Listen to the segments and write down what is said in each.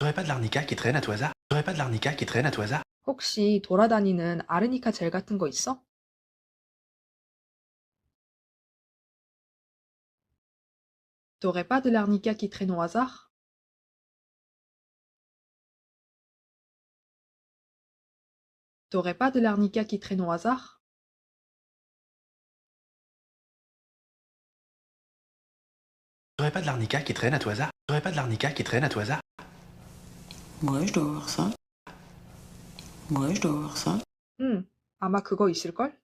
T'aurais pas de l'arnica qui traîne à tout hasard? T'aurais pas de l'arnica qui traîne à tout hasard? 혹시 돌아다니는 아르니카 젤 같은 거 있어? T'aurais pas de l'arnica qui traîne au hasard? T'aurais pas de l'arnica qui traîne au hasard? T'aurais pas de l'arnica qui traîne à tout hasard? T'aurais pas de l'arnica qui traîne à tout hasard? Ouais, je dois avoir ça. Ouais, je dois avoir ça. 아마 그거 있을걸?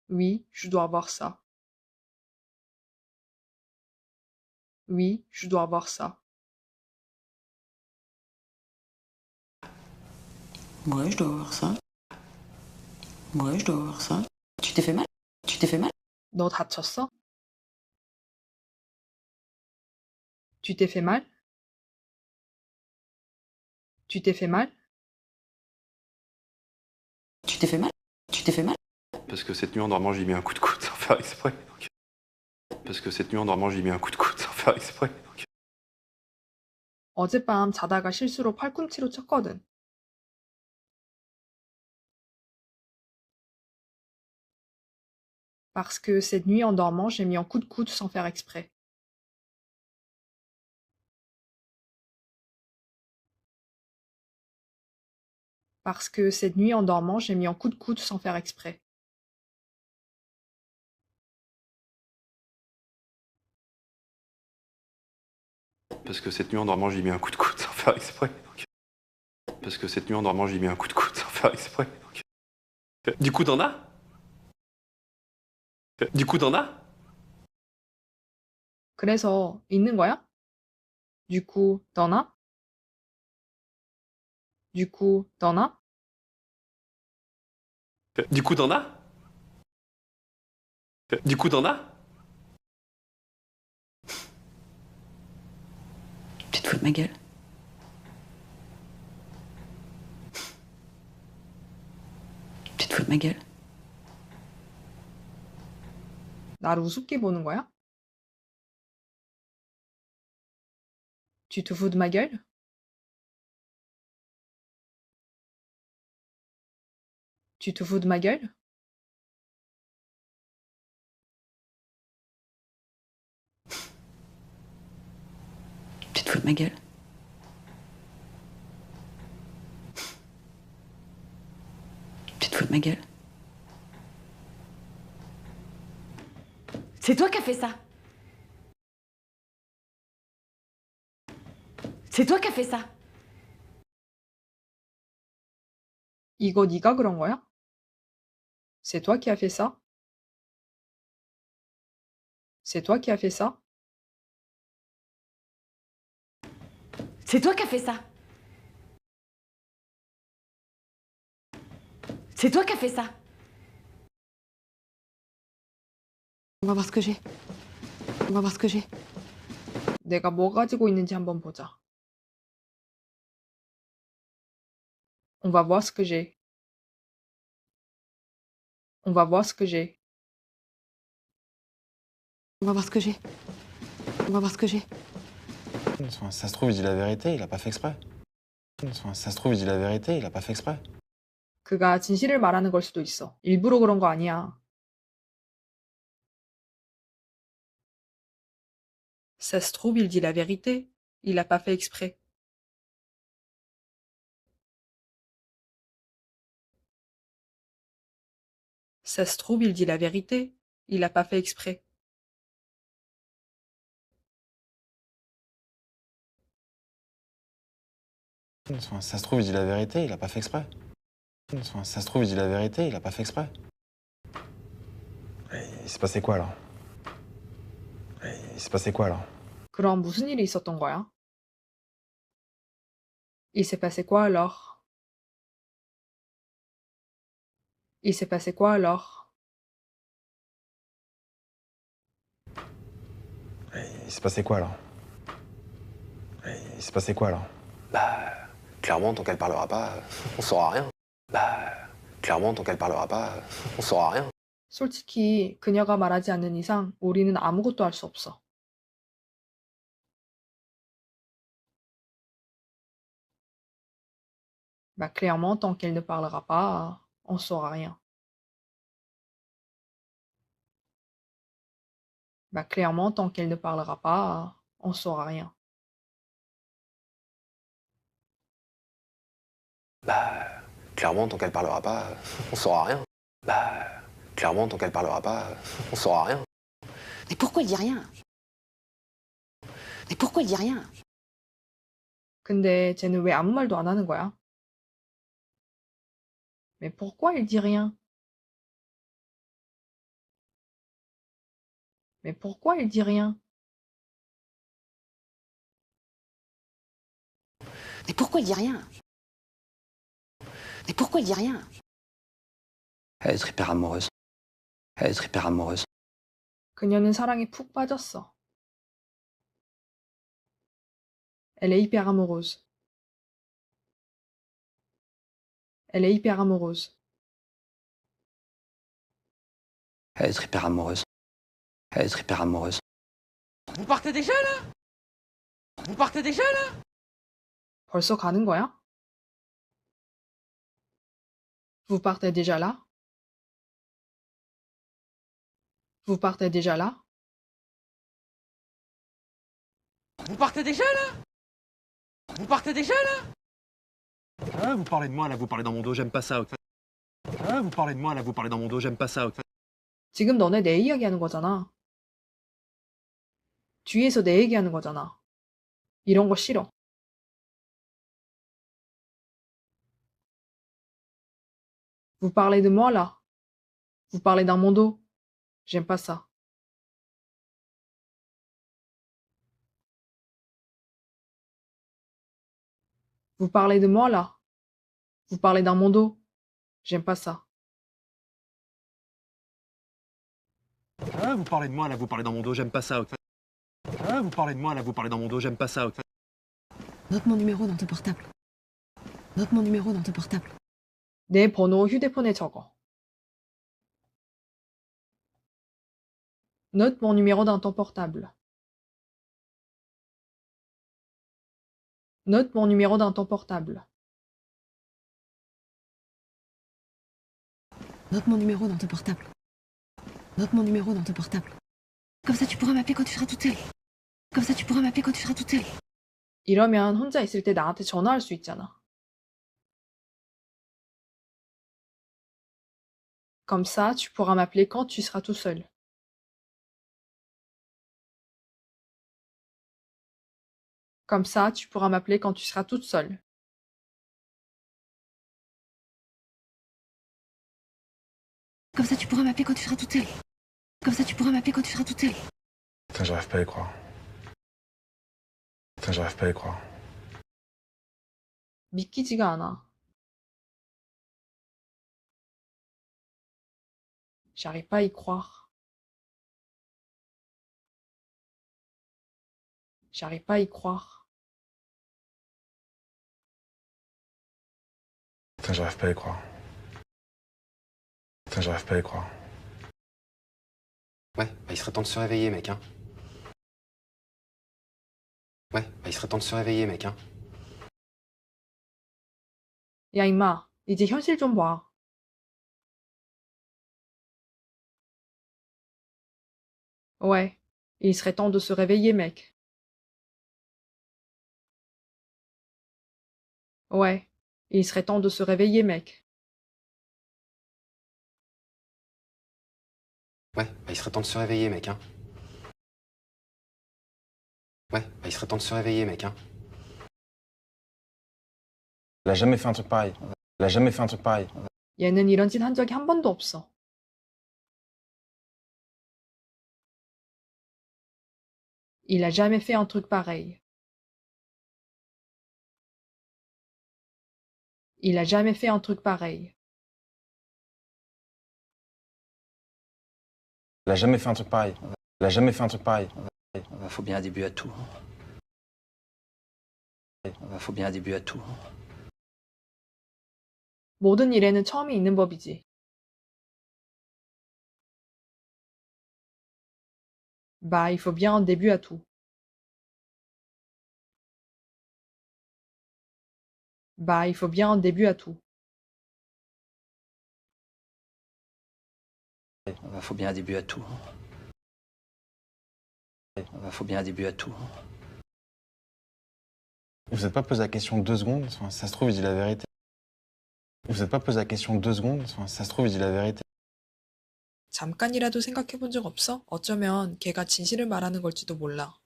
Oui, je dois avoir ça. Oui, je dois avoir ça. Ouais, je dois avoir ça. Ouais, je dois avoir ça. Tu t'es fait mal? Tu t'es fait mal? 너 다쳤어? Tu t'es fait mal? Tu t'es fait mal? Tu t'es fait mal? Tu t'es fait mal? Parce que cette nuit en dormant, j'y mis un coup de coude sans faire exprès. Parce que cette nuit en dormant, j'y mis un coup de coude sans faire exprès. 어젯밤 자다가 실수로 팔꿈치로 쳤거든. Parce que cette nuit en dormant, j'ai mis un coup de coude sans faire exprès. Parce que cette nuit en dormant, j'ai mis un coup de coude sans faire exprès. Parce que cette nuit en dormant, j'y mis un coup de coude sans faire exprès. Parce que cette nuit en dormant, j'y mis un coup de coude sans faire exprès. Du coup, t'en as? Du coup, t'en as? 그래서 있는 거야? Du coup, t'en as? Du coup, t'en as? Du coup, t'en as? Du coup, t'en as? Tu te fous de ma gueule? Tu te fous de ma gueule? 나를 우습게 보는 거야? Tu te fous de ma gueule? Tu te fous de ma gueule? Tu te fous de ma gueule? Tu te fous de ma gueule? C'est toi qui as fait ça! C'est toi qui as fait ça! 이거 네가 그런 거야? C'est toi qui as fait ça? C'est toi qui as fait ça? C'est toi qui as fait ça! C'est toi qui as fait ça! On va voir ce que j'ai. On va voir ce que j'ai. 내가 뭐 가지고 있는지 한번 보자. On va voir ce que j'ai. On va voir ce que j'ai. On va voir ce que j'ai. On va voir ce que j'ai. Enfin, ça se trouve, il dit la vérité, il a pas fait exprès. Enfin, ça se trouve, il dit la vérité, il a pas fait exprès. 그가 진실을 말하는 걸 수도 있어. 일부러 그런 거 아니야. Ça se trouve, il dit la vérité. Il a pas fait exprès. Ça se trouve, il dit la vérité. Il a pas fait exprès. Enfin, ça se trouve, il dit la vérité, il a pas fait exprès. Enfin, ça se trouve, il dit la vérité, il a pas fait exprès. Il s'est passé quoi, alors? Il s'est passé quoi, alors? 그럼 무슨 일이 있었던 거야? Il s'est passé quoi alors? Il s'est passé quoi alors? Il s'est passé quoi, alors? Il s'est passé quoi, alors? Bah, clairement, tant qu'elle parlera pas, on saura rien. Bah, clairement, tant qu'elle parlera pas, on saura rien. 솔직히 그녀가 말하지 않는 이상 우리는 아무것도 알 수 없어. Bah clairement, tant qu'elle ne parlera pas, on saura rien. Bah clairement, tant qu'elle ne parlera pas, on saura rien. Bah, clairement, tant qu'elle parlera pas, on saura rien. Bah, clairement, tant qu'elle parlera pas, on saura rien. Mais pourquoi il dit rien? Mais pourquoi il dit rien? 근데 쟤는 왜 아무 말도 안 하는 거야? Mais pourquoi il dit rien? Mais pourquoi il dit rien? Mais pourquoi il dit rien? Mais pourquoi il dit rien? Elle est hyper amoureuse. Elle est hyper amoureuse. 그녀는 사랑에 푹 빠졌어. Elle est hyper amoureuse. Elle est hyper amoureuse. Elle est hyper amoureuse. Elle est hyper amoureuse. Vous partez déjà là? Vous partez déjà là? 벌써 가는 거야? Vous partez déjà là? Vous partez déjà là? Vous partez déjà là? Vous partez déjà là? Ah, vous parlez de moi là, vous parlez dans mon dos, j'aime pas ça. Ok. Ah, vous parlez de moi là, vous parlez dans mon dos, j'aime pas ça. Ok. 지금 너네 내 이야기하는 거잖아. 뒤에서 내 얘기하는 거잖아. 이런 거 싫어. Vous parlez de moi là. Vous parlez dans mon dos. J'aime pas ça. Vous parlez de moi là. Vous parlez dans mon dos. J'aime pas ça. Ah, vous parlez de moi là, vous parlez dans mon dos, j'aime pas ça. Ok. Ah, vous parlez de moi là, vous parlez dans mon dos, j'aime pas ça. Ok. Note mon numéro dans ton portable. Note mon numéro dans ton portable. 내 번호 휴대폰에 적어. Note mon numéro dans ton portable. Note mon numéro dans ton portable. Note mon numéro dans ton portable. Note mon numéro dans ton portable. Comme ça, tu pourras m'appeler quand tu seras toute seule. Comme ça, tu pourras m'appeler quand tu seras toute seule. 이러면 혼자 있을 때 나한테 전화할 수 있잖아. Comme ça, tu pourras m'appeler quand tu seras tout seul. Comme ça, tu pourras m'appeler quand tu seras toute seule. Comme ça, tu pourras m'appeler quand tu seras toute seule. Comme ça, tu pourras m'appeler quand tu seras toute seule. Putain, j'arrive pas à y croire. Putain, j'arrive pas à y croire. 믿기지가 않아. J'arrive pas à y croire. J'arrive pas à y croire. Putain, j'arrive pas à y croire. Putain, j'arrive pas à y croire. Ouais, bah il serait temps de se réveiller, mec, hein. Ouais, bah il serait temps de se réveiller, mec, hein. 야, 임마. 이제 현실 좀 봐. Ouais. Il serait temps de se réveiller, mec. Ouais. Il serait temps de se réveiller, mec. Ouais, bah il serait temps de se réveiller, mec, hein. Ouais, bah il serait temps de se réveiller, mec, hein. Elle a jamais fait un truc pareil. Elle a jamais fait un truc pareil. 얘는 이런 짓 한 적이 한 번도 없어. Il a jamais fait un truc pareil. Il a jamais fait un truc pareil. Elle a jamais fait un truc pareil. Elle a jamais fait un truc pareil. Faut bien un début à tout. Faut bien un début à tout. 모든 일에는 처음이 있는 법이지. Bah, il faut bien un début à tout. Bah, il faut bien un début à tout. Faut bien un début à tout. Faut bien un début à tout. Vous vous êtes pas posé la question 2 secondes, enfin, ça se trouve, il dit la vérité. Vous vous êtes pas posé la question 2 secondes, enfin, ça se trouve, il dit la vérité. 잠깐이라도 생각해 본 적 없어? 어쩌면 걔가 진실을 말하는 걸지도 몰라.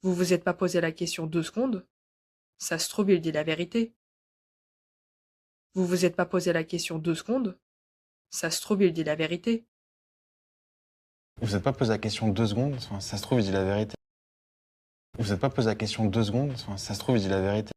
Vous vous êtes pas posé la question 2 secondes? Ça se trouve, il dit la vérité. Vous vous êtes pas posé la question 2 secondes? Ça se trouve, il dit la vérité. Vous vous êtes pas posé la question 2 secondes, enfin, ça se trouve, il dit la vérité. Vous vous êtes pas posé la question 2 secondes, enfin, ça se trouve, il dit la vérité.